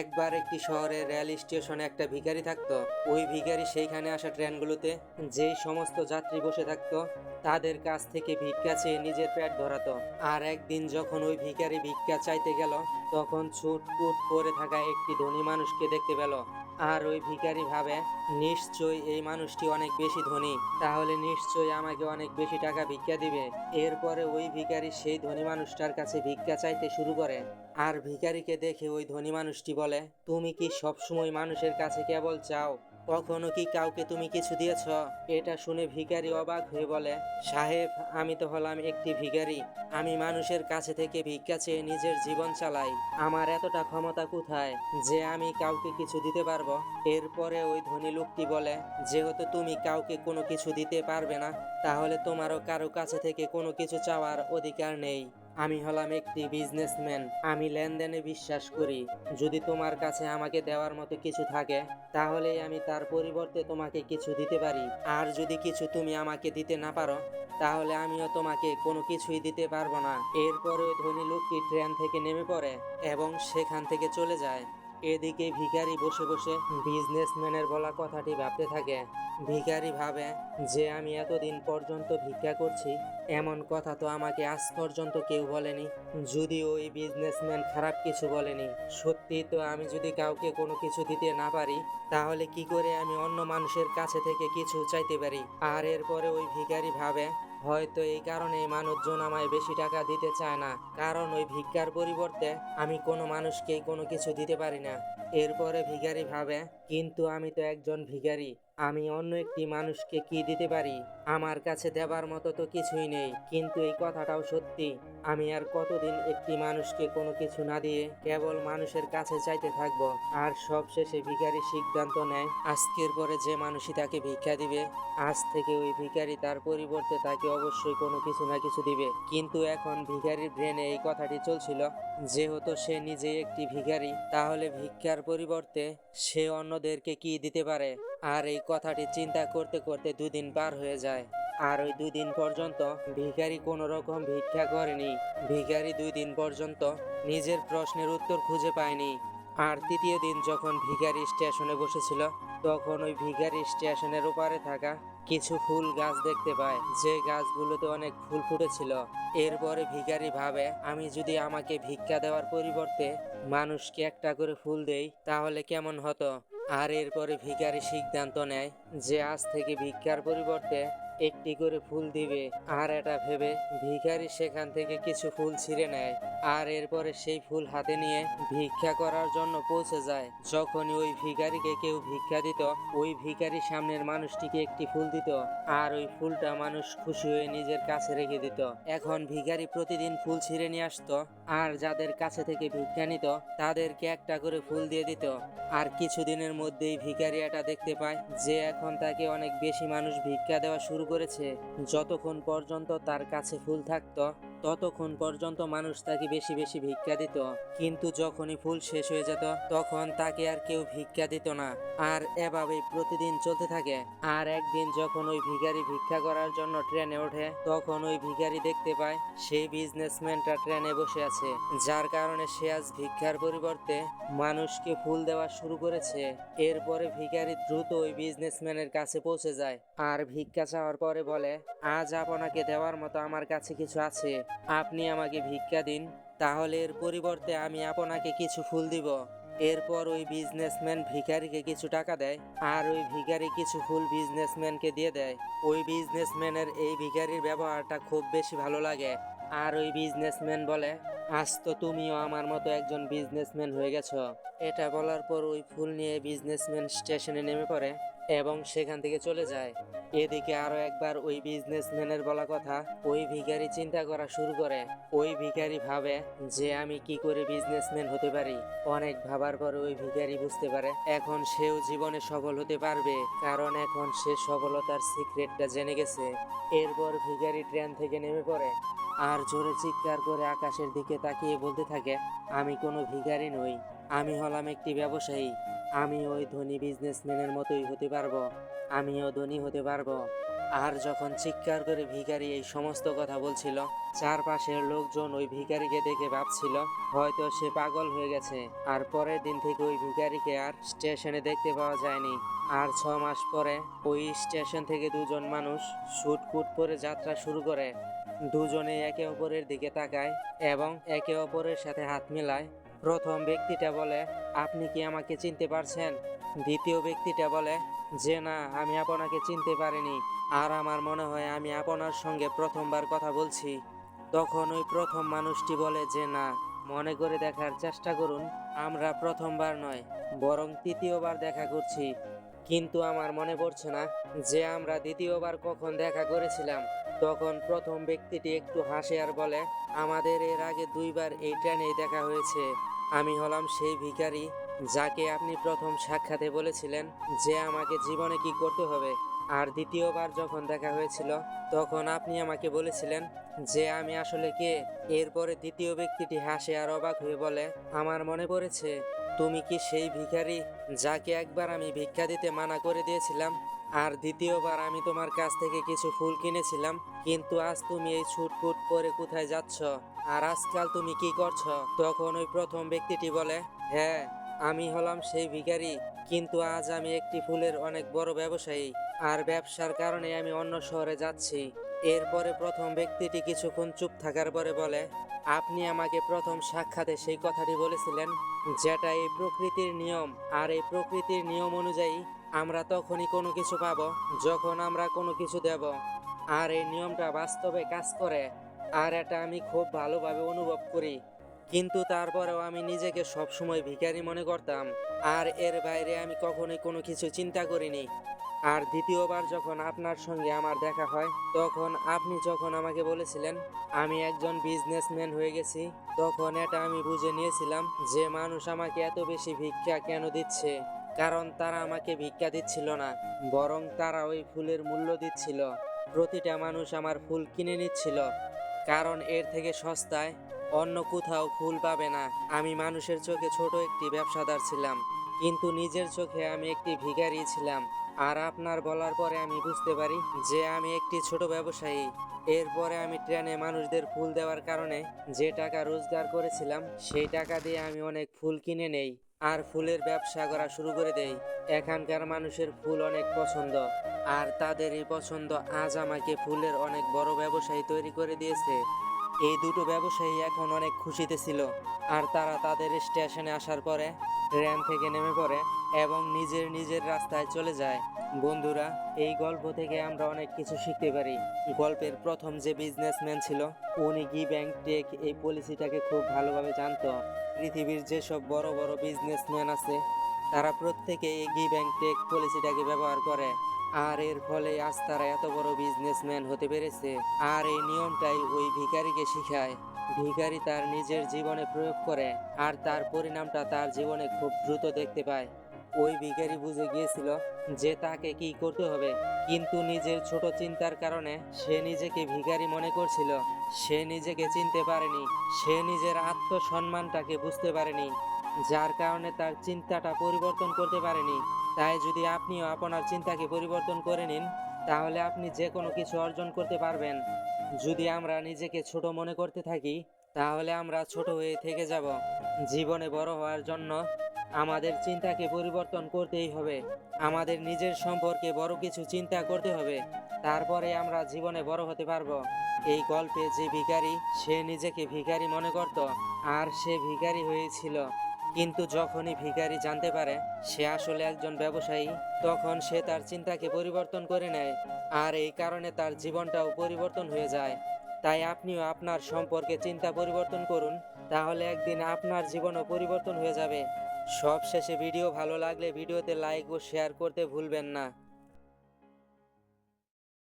একবার একটি শহরের রেল স্টেশনে একটা ভিখারি থাকতো। ওই ভিখারি সেইখানে আসা ট্রেনগুলোতে যেই সমস্ত যাত্রী বসে থাকতো তাদের কাছ থেকে ভিক্ষা চেয়ে নিজের পেট ভরাতো। আর একদিন যখন ওই ভিখারি ভিক্ষা চাইতে গেল, তখন ছুটপুট করে থাকা একটি ধনী মানুষকে দেখতে পেল। আর ওই ভিখারি ভাবে, নিশ্চয়ই এই মানুষটি অনেক বেশি ধনী, তাহলে নিশ্চয়ই আমাকে অনেক বেশি টাকা ভিক্ষা দিবে। এরপরে ওই ভিখারি সেই ধনী মানুষটার কাছে ভিক্ষা চাইতে শুরু করে। আর ভিখারিকে দেখে ওই ধনী মানুষটি বলে, তুমি কি সবসময় মানুষের কাছে কেবল চাও? কখনো কি কাউকে তুমি কিছু দিয়েছ? এটা শুনে ভিখারি অবাক হয়ে বলে, সাহেব, আমি তো হলাম একটি ভিখারি। আমি মানুষের কাছে থেকে ভিক্ষা চেয়ে নিজের জীবন চালাই। আমার এতটা ক্ষমতা কোথায় যে আমি কাউকে কিছু দিতে পারবো? এরপরে ওই ধনী লোকটি বলে, যেহেতু তুমি কাউকে কোনো কিছু দিতে পারবে না, তাহলে তোমারও কারো কাছে থেকে কোনো কিছু চাওয়ার অধিকার নেই। আমি হলাম একটি বিজনেসম্যান, আমি লেনদেনে বিশ্বাস করি। যদি তোমার কাছে আমাকে দেওয়ার মতো কিছু থাকে, তাহলেই আমি তার পরিবর্তে তোমাকে কিছু দিতে পারি। আর যদি কিছু তুমি আমাকে দিতে না পারো, তাহলে আমিও তোমাকে কোনো কিছুই দিতে পারবো না। এরপরে ওই ধনী লোকটি ট্রেন থেকে নেমে পড়ে এবং সেখান থেকে চলে যায়। এদিকে ভিখারি বসে বসে বিজনেসম্যানের বলা কথাটি ভাবতে থাকে। ভিখারি ভাবে যে আমি এতদিন পর্যন্ত ভিক্ষা করছি, এমন কথা তো আমাকে আজ পর্যন্ত কেউ বলেনি। যদিও ওই বিজনেসম্যান খারাপ কিছু বলেনি, সত্যি তো আমি যদি কাউকে কোনো কিছু দিতে না পারি, তাহলে কি করে আমি অন্য মানুষের কাছে থেকে কিছু চাইতে পারি? আর এরপরে ওই ভিখারি ভাবে, হয়তো এই কারণেই মানুষজন আমায় বেশি টাকা দিতে চায় না, কারণ ওই ভিক্ষার পরিবর্তে আমি কোনো মানুষকেই কোনো কিছু দিতে পারি না। এরপরে ভিখারি ভাবে, কিন্তু আমি তো একজন ভিখারি, আমি অন্য একটি মানুষকে কি দিতে পারি? আমার কাছে দেবার মতো তো কিছুই নেই। কিন্তু এই কথাটাও সত্যি, আমি আর কতদিন একটি মানুষকে কোনো কিছু না দিয়ে কেবল মানুষের কাছে চাইতে থাকবো? আর সবশেষে ভিখারি সিদ্ধান্ত নেয়, আজকের পরে যে মানুষই তাকে ভিক্ষা দিবে, আজ থেকে ওই ভিখারি তার পরিবর্তে তাকে অবশ্যই কোনো কিছু না কিছু দিবে। কিন্তু এখন ভিখারির ব্রেনে এই কথাটি চলছিল, যেহেতু সে নিজেই একটি ভিখারি, তাহলে ভিক্ষার পরিবর্তে সে অন্যদেরকে কি দিতে পারে? আর এই কথাটি চিন্তা করতে করতে দুদিন পার হয়ে যায়। আর ওই দুদিন পর্যন্ত ভিখারি কোনো রকম ভিক্ষা করেনি। ভিখারি 2 দিন পর্যন্ত নিজের প্রশ্নের উত্তর খুঁজে পায়নি। আর তৃতীয় দিন যখন ভিখারি স্টেশনে বসেছিল, তখন ওই ভিখারি স্টেশনের ওপারে থাকা কিছু ফুল গাছ দেখতে পায়, যে গাছগুলোতে অনেক ফুল ফুটেছিল। এরপরে ভিখারি ভাবে, আমি যদি আমাকে ভিক্ষা দেওয়ার পরিবর্তে মানুষকে একটা করে ফুল দেই, তাহলে কেমন হতো? আর এরপরে ভিখারি সিদ্ধান্ত নেয় যে আজ থেকে ভিক্ষার পরিবর্তে একটি করে ফুল দিবে। আর এটা ভেবে ভিখারি সেখান থেকে কিছু ফুল ছিঁড়ে নেয়। আর এরপরে সেই ফুল হাতে নিয়ে ভিক্ষা করার জন্য পৌঁছে যায়। যখনই ওই ভিখারিকে কেউ ভিক্ষা দিত, ওই ভিখারি সামনের মানুষটিকে একটি ফুল দিত, আর ওই ফুলটা মানুষ খুশি হয়ে নিজের কাছে রেখে দিত। এখন ভিখারি প্রতিদিন ফুল ছিঁড়ে নিয়ে আসতো, আর যাদের কাছে থেকে ভিক্ষা নিত তাদেরকে একটা করে ফুল দিয়ে দিত। আর কিছুদিনের মধ্যেই ভিখারি এটা দেখতে পায় যে এখন তাকে অনেক বেশি মানুষ ভিক্ষা দেওয়া শুরু করেছে। যতক্ষণ পর্যন্ত তার কাছে ফুল থাকতো, ততক্ষণ পর্যন্ত মানুষ তাকে বেশি বেশি ভিক্ষা দিত। কিন্তু যখনই ফুল শেষ হয়ে যেত, তখন তাকে আর কেউ ভিক্ষা দিত না। আর এভাবেই প্রতিদিন চলতে থাকে। আর একদিন যখন ওই ভিখারি ভিক্ষা করার জন্য ট্রেনে ওঠে, তখন ওই ভিখারি দেখতে পায় সেই বিজনেসম্যানটা ট্রেনে বসে আছে, যার কারণে সে আজ ভিক্ষার পরিবর্তে মানুষকে ফুল দেওয়া শুরু করেছে। এরপরে ভিখারি দ্রুত ওই বিজনেসম্যানের কাছে পৌঁছে যায় আর ভিক্ষা চাওয়ার পরে বলে, আজ আপনাকে দেওয়ার মতো আমার কাছে কিছু আছে, আপনি আমাকে ভিক্ষা দিন, তাহলে এর পরিবর্তে আমি আপনাকে কিছু ফুল দিব। এরপর ওই বিজনেসম্যান ভিখারিকে কিছু টাকা দেয়, আর ওই ভিখারি কিছু ফুল বিজনেসম্যানকে দিয়ে দেয়। ওই বিজনেসম্যানের এই ভিখারির ব্যবহারটা খুব বেশি ভালো লাগে। আর ওই বিজনেসম্যান বলে, আজ তো তুমিও আমার মতো একজন বিজনেসম্যান হয়ে গেছো। এটা বলার পর ওই ফুল নিয়ে বিজনেসম্যান স্টেশনে নেমে পড়ে এবং সেখান থেকে চলে যায়। এদিকে আরো একবার ওই বিজনেসম্যানের বলা কথা ওই ভিখারি চিন্তা করা শুরু করে। ওই ভিখারি ভাবে যে আমি কি করে বিজনেসম্যান হতে পারি। অনেক ভাবার পর ওই ভিখারি বুঝতে পারে এখন সেও জীবনে সফল হতে পারবে, কারণ এখন সে সফলতার সিক্রেটটা জেনে গেছে। এরপর ভিখারি ট্রেন থেকে নেমে পড়ে আর জোরে চিৎকার করে আকাশের দিকে তাকিয়ে বলতে থাকে, আমি কোনো ভিখারি নই, আমি হলাম একটি ব্যবসায়ী। আমি ওই ধনী বিজনেসম্যানের মতোই হতে পারবো, আমিও ধনী হতে পারবো। আর যখন চিৎকার করে ভিখারি এই সমস্ত কথা বলছিল, চারপাশের লোকজন ওই ভিখারিকে দেখে ভাবছিল হয়তো সে পাগল হয়ে গেছে। আর পরের দিন থেকে ওই ভিখারিকে আর স্টেশনে দেখতে পাওয়া যায়নি। আর 6 মাস পরে ওই স্টেশন থেকে দুজন মানুষ শুটকুট করে যাত্রা শুরু করে। দুজনে একে অপরের দিকে তাকায় এবং একে অপরের সাথে হাত মেলায়। প্রথম ব্যক্তিটা বলে, আপনি কি আমাকে চিনতে পারছেন? দ্বিতীয় ব্যক্তিটা বলে যে না, আমি আপনাকে চিনতে পারিনি, আর আমার মনে হয় আমি আপনার সঙ্গে প্রথমবার কথা বলছি। তখন ওই প্রথম মানুষটি বলে যে না, মনে করে দেখার চেষ্টা করুন, আমরা প্রথমবার নয় বরং তৃতীয়বার দেখা করছি। কিন্তু আমার মনে পড়ছে না যে আমরা দ্বিতীয়বার কখন দেখা করেছিলাম। তখন প্রথম ব্যক্তিটি একটু হাসে আর বলে, আমাদের এর আগে 2বার এই ট্রেনেই দেখা হয়েছে। আমি হলাম সেই ভিখারি যাকে আপনি প্রথম সাক্ষাতে বলেছিলেন যে আমাকে জীবনে কি করতে হবে। আর দ্বিতীয়বার যখন দেখা হয়েছিল তখন আপনি আমাকে বলেছিলেন যে আমি আসলে কে। এরপরে দ্বিতীয় ব্যক্তিটি হাসে আর অবাক হয়ে বলে, আমার মনে পড়েছে, তুমি কি সেই ভিখারি যাকে একবার আমি ভিক্ষা দিতে মানা করে দিয়েছিলাম, আর দ্বিতীয়বার আমি তোমার কাছ থেকে কিছু ফুল কিনেছিলাম। কিন্তু আজ তুমি এই ছুটকুট করে কোথায় যাচ্ছ, আর আজকাল তুমি কি করছো? তখন ওই প্রথম ব্যক্তিটি বলে, হ্যাঁ, আমি হলাম সেই ভিখারি, কিন্তু আজ আমি একটি ফুলের অনেক বড় ব্যবসায়ী, আর ব্যবসার কারণে আমি অন্য শহরে যাচ্ছি। এরপরে প্রথম ব্যক্তিটি কিছুক্ষণ চুপ থাকার পরে বলে, আপনি আমাকে প্রথম সাক্ষাতে সেই কথাটি বলেছিলেন যেটা এই প্রকৃতির নিয়ম, আর এই প্রকৃতির নিয়ম অনুযায়ী আমরা তখনই কোনো কিছু পাবো যখন আমরা কোনো কিছু দেব। আর এই নিয়মটা বাস্তবে কাজ করে, আর এটা আমি খুব ভালোভাবে অনুভব করি। কিন্তু তারপরেও আমি নিজেকে সবসময় ভিখারি মনে করতাম, আর এর বাইরে আমি কখনোই কোনো কিছু চিন্তা করিনি। আর দ্বিতীয়বার যখন আপনার সঙ্গে আমার দেখা হয়, তখন আপনি যখন আমাকে বলেছিলেন আমি একজন বিজনেসম্যান হয়ে গেছি, তখন এটা আমি বুঝে নিয়েছিলাম যে মানুষ আমাকে এত বেশি ভিক্ষা কেন দিচ্ছে। কারণ তারা আমাকে ভিক্ষা দিচ্ছিল না, বরং তারা ওই ফুলের মূল্য দিচ্ছিল। প্রতিটা মানুষ আমার ফুল কিনে নিচ্ছিল, কারণ এর থেকে সস্তায় অন্য কোথাও ফুল পাবে না। আমি মানুষের চোখে ছোট একটি ব্যবসাদার ছিলাম, কিন্তু নিজের চোখে আমি একটি ভিখারি ছিলাম। আর আপনার বলার পরে আমি বুঝতে পারি যে আমি একটি ছোট ব্যবসায়ী। এরপরে আমি ট্রেনে মানুষদের ফুল দেওয়ার কারণে যে টাকা রোজগার করেছিলাম, সেই টাকা দিয়ে আমি অনেক ফুল কিনে নেই আর ফুলের ব্যবসা করা শুরু করে দেই। এখানকার মানুষের ফুল অনেক পছন্দ, আর তাদের এই পছন্দ আজ আমাকে ফুলের অনেক বড় ব্যবসায়ী তৈরি করে দিয়েছে। এই দুটো ব্যবসায়ী এখন অনেক খুশিতে ছিল, আর তারা তাদের স্টেশনে আসার পরে ট্রেন থেকে নেমে পড়ে এবং নিজের নিজের রাস্তায় চলে যায়। বন্ধুরা, এই গল্প থেকে আমরা অনেক কিছু শিখতে পারি। গল্পের প্রথম যে বিজনেসম্যান ছিল, উনি গিভ অ্যান্ড টেক এই পলিসিটাকে খুব ভালোভাবে জানতো। পৃথিবীর যেসব বড় বড় বিজনেসম্যান আছে, তারা প্রত্যেকে এই গিভ অ্যান্ড টেক পলিসিটাকে ব্যবহার করে, আর এর ফলে আজ তারা এত বড় বিজনেসম্যান হতে পেরেছে। আর এই নিয়মটাই ওই ভিখারিকে শিখায়। ভিখারি তার নিজের জীবনে প্রয়োগ করে, আর তার পরিণামটা তার জীবনে খুব দ্রুত দেখতে পায়। ওই ভিখারি বুঝে গিয়েছিল যে তাকে কি করতে হবে, কিন্তু নিজের ছোট চিন্তার কারণে সে নিজেকে ভিখারি মনে করছিল। সে নিজেকে চিনতে পারেনি, সে নিজের আত্মসম্মানটাকে বুঝতে পারেনি, যার কারণে তার চিন্তাটা পরিবর্তন করতে পারেনি। তাই যদি আপনিও আপনার চিন্তাকে পরিবর্তন করে নিন, তাহলে আপনি যে কোনো কিছু অর্জন করতে পারবেন। যদি আমরা নিজেকে ছোট মনে করতে থাকি, তাহলে আমরা ছোট হয়ে থেকে যাব। জীবনে বড় হওয়ার জন্য আমাদের চিন্তাকে পরিবর্তন করতেই হবে। আমাদের নিজের সম্পর্কে বড় কিছু চিন্তা করতে হবে, তারপরে আমরা জীবনে বড় হতে পারবো। এই গল্পে যে ভিখারি, সে নিজেকে ভিখারি মনে করত, আর সে ভিখারি হয়েছিল। কিন্তু যখনই ভিখারি জানতে পারে সে আসলে একজন ব্যবসায়ী, তখন সে তার চিন্তাকে পরিবর্তন করে নেয়, আর এই কারণে তার জীবনটাও পরিবর্তন হয়ে যায়। তাই আপনিও আপনার সম্পর্কে চিন্তা পরিবর্তন করুন, তাহলে একদিন আপনার জীবনও পরিবর্তন হয়ে যাবে। সবশেষে ভিডিও ভালো লাগলে ভিডিওতে লাইক ও শেয়ার করতে ভুলবেন না।